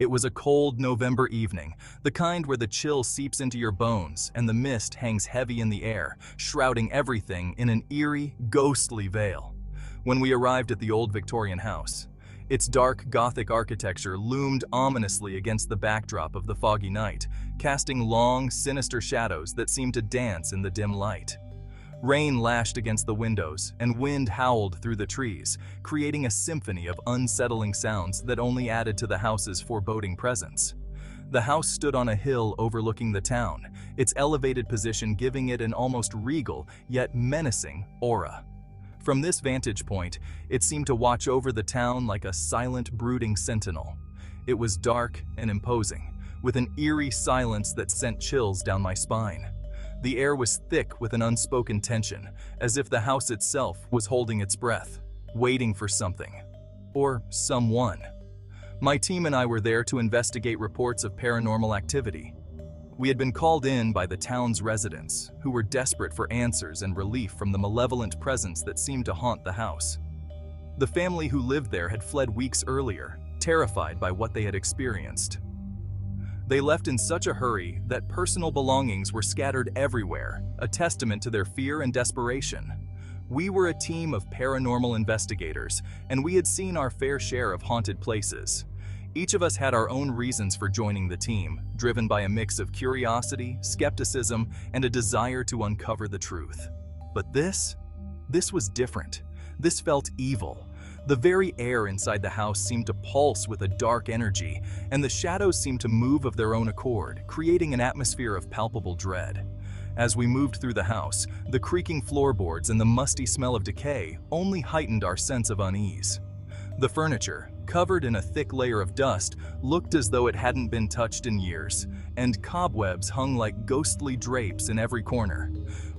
It was a cold November evening, the kind where the chill seeps into your bones and the mist hangs heavy in the air, shrouding everything in an eerie, ghostly veil. When we arrived at the old Victorian house, its dark Gothic architecture loomed ominously against the backdrop of the foggy night, casting long, sinister shadows that seemed to dance in the dim light. Rain lashed against the windows, and wind howled through the trees, creating a symphony of unsettling sounds that only added to the house's foreboding presence. The house stood on a hill overlooking the town, its elevated position giving it an almost regal, yet menacing, aura. From this vantage point, it seemed to watch over the town like a silent, brooding sentinel. It was dark and imposing, with an eerie silence that sent chills down my spine. The air was thick with an unspoken tension, as if the house itself was holding its breath, waiting for something. Or someone. My team and I were there to investigate reports of paranormal activity. We had been called in by the town's residents, who were desperate for answers and relief from the malevolent presence that seemed to haunt the house. The family who lived there had fled weeks earlier, terrified by what they had experienced. They left in such a hurry that personal belongings were scattered everywhere, a testament to their fear and desperation. We were a team of paranormal investigators, and we had seen our fair share of haunted places. Each of us had our own reasons for joining the team, driven by a mix of curiosity, skepticism, and a desire to uncover the truth. But this was different. This felt evil. The very air inside the house seemed to pulse with a dark energy, and the shadows seemed to move of their own accord, creating an atmosphere of palpable dread. As we moved through the house, the creaking floorboards and the musty smell of decay only heightened our sense of unease. The furniture, covered in a thick layer of dust, looked as though it hadn't been touched in years, and cobwebs hung like ghostly drapes in every corner.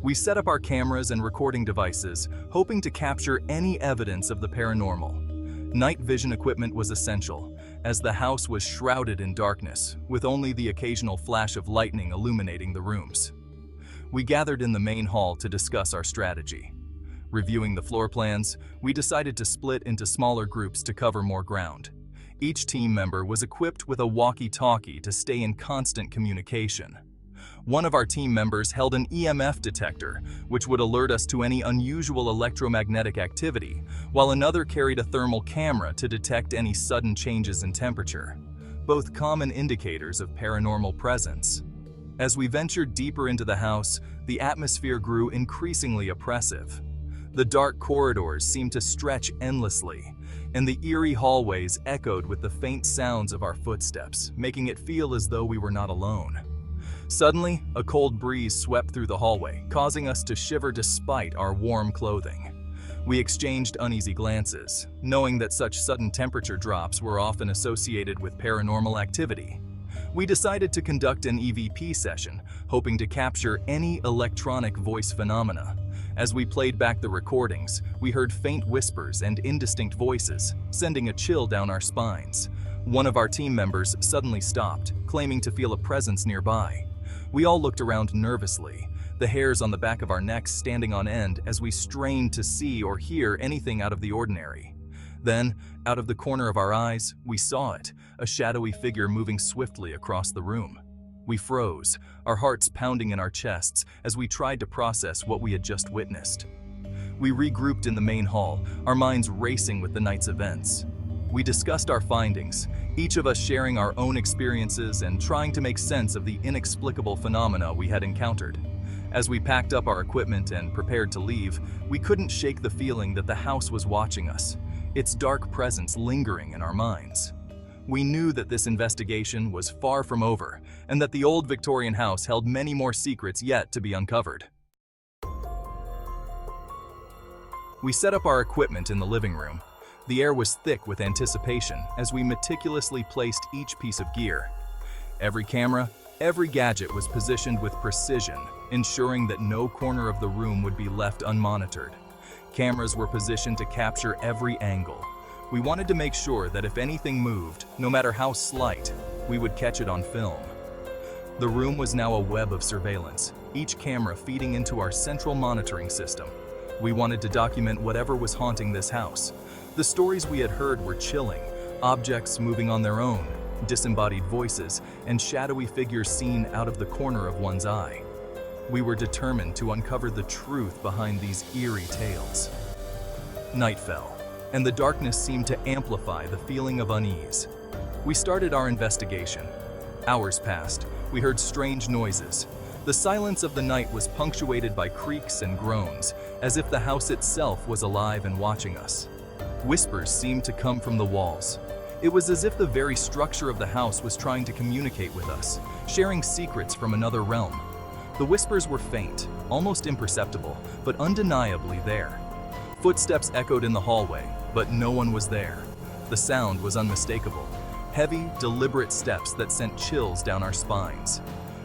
We set up our cameras and recording devices, hoping to capture any evidence of the paranormal. Night vision equipment was essential, as the house was shrouded in darkness, with only the occasional flash of lightning illuminating the rooms. We gathered in the main hall to discuss our strategy. Reviewing the floor plans, we decided to split into smaller groups to cover more ground. Each team member was equipped with a walkie-talkie to stay in constant communication. One of our team members held an EMF detector, which would alert us to any unusual electromagnetic activity, while another carried a thermal camera to detect any sudden changes in temperature, both common indicators of paranormal presence. As we ventured deeper into the house, the atmosphere grew increasingly oppressive. The dark corridors seemed to stretch endlessly, and the eerie hallways echoed with the faint sounds of our footsteps, making it feel as though we were not alone. Suddenly, a cold breeze swept through the hallway, causing us to shiver despite our warm clothing. We exchanged uneasy glances, knowing that such sudden temperature drops were often associated with paranormal activity. We decided to conduct an EVP session, hoping to capture any electronic voice phenomena. As we played back the recordings, we heard faint whispers and indistinct voices, sending a chill down our spines. One of our team members suddenly stopped, claiming to feel a presence nearby. We all looked around nervously, the hairs on the back of our necks standing on end as we strained to see or hear anything out of the ordinary. Then, out of the corner of our eyes, we saw it, a shadowy figure moving swiftly across the room. We froze, our hearts pounding in our chests as we tried to process what we had just witnessed. We regrouped in the main hall, our minds racing with the night's events. We discussed our findings, each of us sharing our own experiences and trying to make sense of the inexplicable phenomena we had encountered. As we packed up our equipment and prepared to leave, we couldn't shake the feeling that the house was watching us, its dark presence lingering in our minds. We knew that this investigation was far from over, and that the old Victorian house held many more secrets yet to be uncovered. We set up our equipment in the living room. The air was thick with anticipation as we meticulously placed each piece of gear. Every camera, every gadget was positioned with precision, ensuring that no corner of the room would be left unmonitored. Cameras were positioned to capture every angle. We wanted to make sure that if anything moved, no matter how slight, we would catch it on film. The room was now a web of surveillance, each camera feeding into our central monitoring system. We wanted to document whatever was haunting this house. The stories we had heard were chilling, objects moving on their own, disembodied voices, and shadowy figures seen out of the corner of one's eye. We were determined to uncover the truth behind these eerie tales. Night fell, and the darkness seemed to amplify the feeling of unease. We started our investigation. Hours passed. We heard strange noises. The silence of the night was punctuated by creaks and groans, as if the house itself was alive and watching us. Whispers seemed to come from the walls. It was as if the very structure of the house was trying to communicate with us, sharing secrets from another realm. The whispers were faint, almost imperceptible, but undeniably there. Footsteps echoed in the hallway, but no one was there. The sound was unmistakable. Heavy, deliberate steps that sent chills down our spines.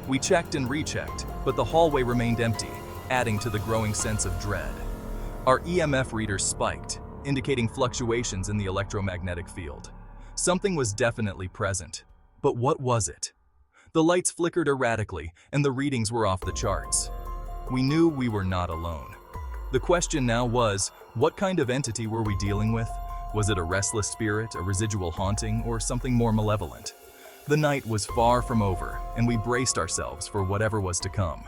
We checked and rechecked, but the hallway remained empty, adding to the growing sense of dread. Our EMF readers spiked, indicating fluctuations in the electromagnetic field. Something was definitely present. But what was it? The lights flickered erratically, and the readings were off the charts. We knew we were not alone. The question now was, what kind of entity were we dealing with? Was it a restless spirit, a residual haunting, or something more malevolent? The night was far from over, and we braced ourselves for whatever was to come.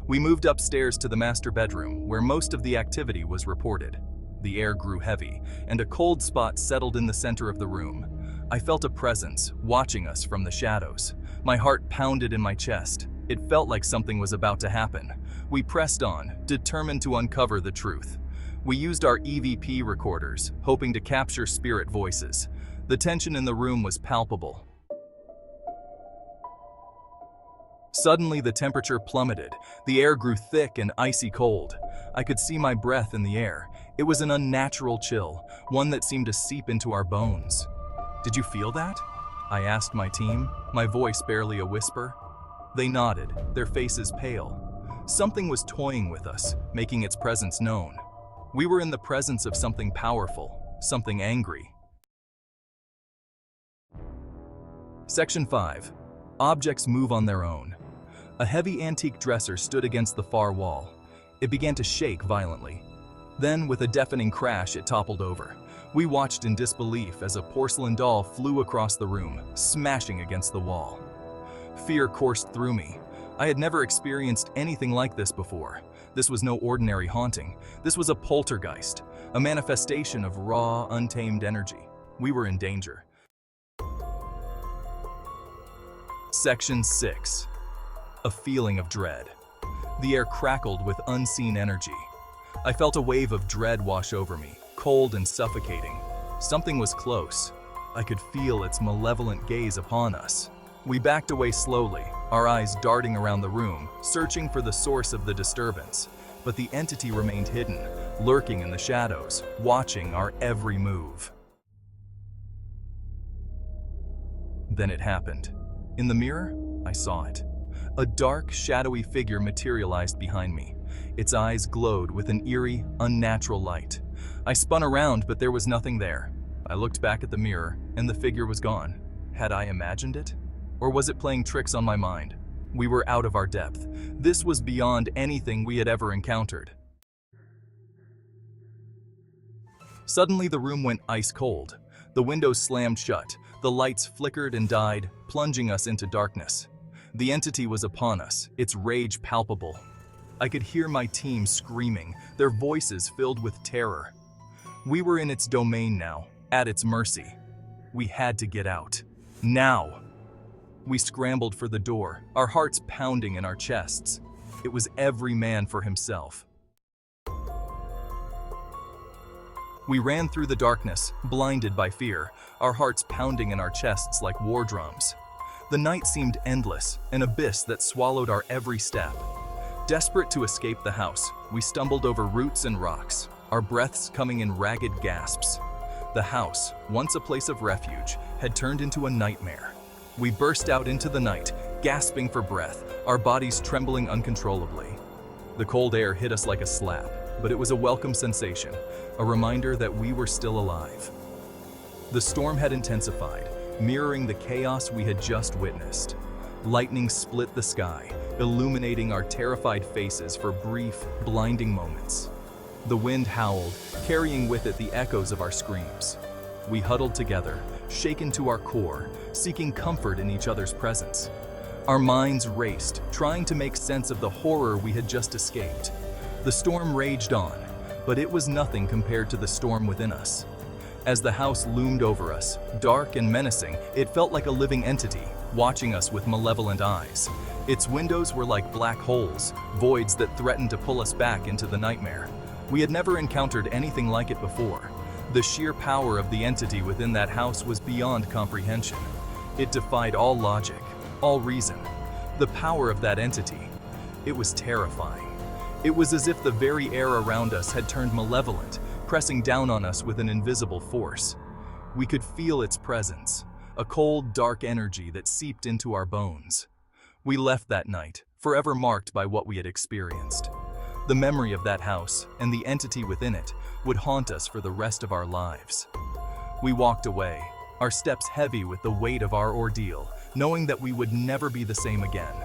We moved upstairs to the master bedroom, where most of the activity was reported. The air grew heavy, and a cold spot settled in the center of the room. I felt a presence, watching us from the shadows. My heart pounded in my chest. It felt like something was about to happen. We pressed on, determined to uncover the truth. We used our EVP recorders, hoping to capture spirit voices. The tension in the room was palpable. Suddenly, the temperature plummeted. The air grew thick and icy cold. I could see my breath in the air. It was an unnatural chill, one that seemed to seep into our bones. "Did you feel that?" I asked my team, my voice barely a whisper. They nodded, their faces pale. Something was toying with us, making its presence known. We were in the presence of something powerful, something angry. Section 5. Objects move on their own. A heavy antique dresser stood against the far wall. It began to shake violently. Then, with a deafening crash, it toppled over. We watched in disbelief as a porcelain doll flew across the room, smashing against the wall. Fear coursed through me. I had never experienced anything like this before. This was no ordinary haunting. This was a poltergeist, a manifestation of raw, untamed energy. We were in danger. Section 6. A feeling of dread. The air crackled with unseen energy. I felt a wave of dread wash over me, cold and suffocating. Something was close. I could feel its malevolent gaze upon us. We backed away slowly, our eyes darting around the room, searching for the source of the disturbance. But the entity remained hidden, lurking in the shadows, watching our every move. Then it happened. In the mirror, I saw it. A dark, shadowy figure materialized behind me. Its eyes glowed with an eerie, unnatural light. I spun around, but there was nothing there. I looked back at the mirror, and the figure was gone. Had I imagined it? Or was it playing tricks on my mind? We were out of our depth. This was beyond anything we had ever encountered. Suddenly, the room went ice cold. The windows slammed shut. The lights flickered and died, plunging us into darkness. The entity was upon us, its rage palpable. I could hear my team screaming, their voices filled with terror. We were in its domain now, at its mercy. We had to get out. Now! We scrambled for the door, our hearts pounding in our chests. It was every man for himself. We ran through the darkness, blinded by fear, our hearts pounding in our chests like war drums. The night seemed endless, an abyss that swallowed our every step. Desperate to escape the house, we stumbled over roots and rocks, our breaths coming in ragged gasps. The house, once a place of refuge, had turned into a nightmare. We burst out into the night, gasping for breath, our bodies trembling uncontrollably. The cold air hit us like a slap, but it was a welcome sensation, a reminder that we were still alive. The storm had intensified, mirroring the chaos we had just witnessed. Lightning split the sky, illuminating our terrified faces for brief, blinding moments. The wind howled, carrying with it the echoes of our screams. We huddled together, shaken to our core, seeking comfort in each other's presence. Our minds raced, trying to make sense of the horror we had just escaped. The storm raged on, but it was nothing compared to the storm within us. As the house loomed over us, dark and menacing, it felt like a living entity, watching us with malevolent eyes. Its windows were like black holes, voids that threatened to pull us back into the nightmare. We had never encountered anything like it before. The sheer power of the entity within that house was beyond comprehension. It defied all logic, all reason. The power of that entity, it was terrifying. It was as if the very air around us had turned malevolent, pressing down on us with an invisible force. We could feel its presence, a cold, dark energy that seeped into our bones. We left that night, forever marked by what we had experienced. The memory of that house and the entity within it would haunt us for the rest of our lives. We walked away, our steps heavy with the weight of our ordeal, knowing that we would never be the same again.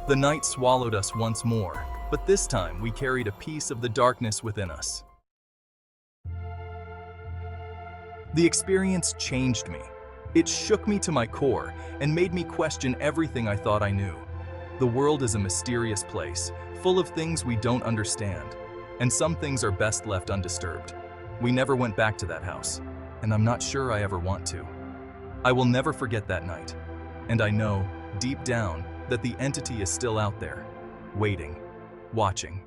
The night swallowed us once more, but this time we carried a piece of the darkness within us. The experience changed me. It shook me to my core and made me question everything I thought I knew. The world is a mysterious place, full of things we don't understand, and some things are best left undisturbed. We never went back to that house, and I'm not sure I ever want to. I will never forget that night, and I know, deep down, that the entity is still out there, waiting, watching.